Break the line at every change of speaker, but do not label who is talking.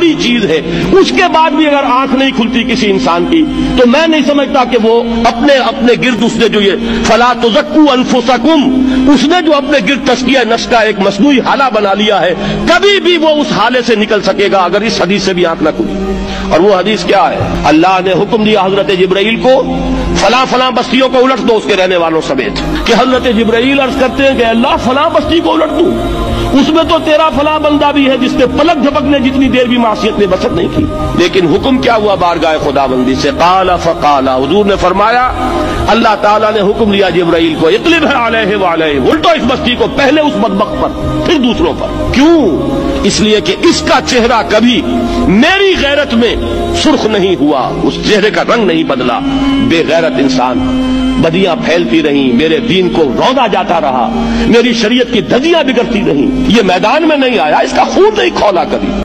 बड़ी चीज है, उसके बाद भी अगर आंख नहीं खुलती किसी इंसान की, तो मैं नहीं समझता कि वो अपने अपने गिर्द उसने जो ये फला तुज़क्कू अनफुसकुम, उसने जो अपने गिर्द तज़किया नफ्स का एक मसनूई हाला बना लिया है, कभी भी वो उस हाले से निकल सकेगा अगर इस हदीस से भी आंख न खुली। और वो हदीस क्या है? अल्लाह ने हुक्म दिया हजरत जिब्राइल को, फला फला बस्तियों को उलट दो उसके रहने वालों समेत। कि हजरत जिब्राइल अर्ज करते हैं कि अल्लाह फला बस्ती को उलट दूं, उसमें तो तेरा फला बंदा भी है जिसने पलक झपकने जितनी देर भी मासियत में बचत नहीं की। लेकिन हुक्म क्या हुआ बारगाह खुदाबंदी से? काला फकाला, हुजूर ने फरमाया, अल्लाह ताला ने हुक्म दिया जिब्राइल को, इक़लिब अलैहि व अलैहि, उल्टो इस बस्ती को, पहले उस बदबख्त पर फिर दूसरों पर। क्यों? इसलिए कि इसका चेहरा कभी मेरी गैरत में सुर्ख नहीं हुआ, उस चेहरे का रंग नहीं बदला। बेगैरत इंसान, बदियां फैलती रहीं, मेरे दीन को रौंदा जाता रहा, मेरी शरीयत की धज्जियां बिगड़ती रहीं, ये मैदान में नहीं आया, इसका खून नहीं खौला कभी।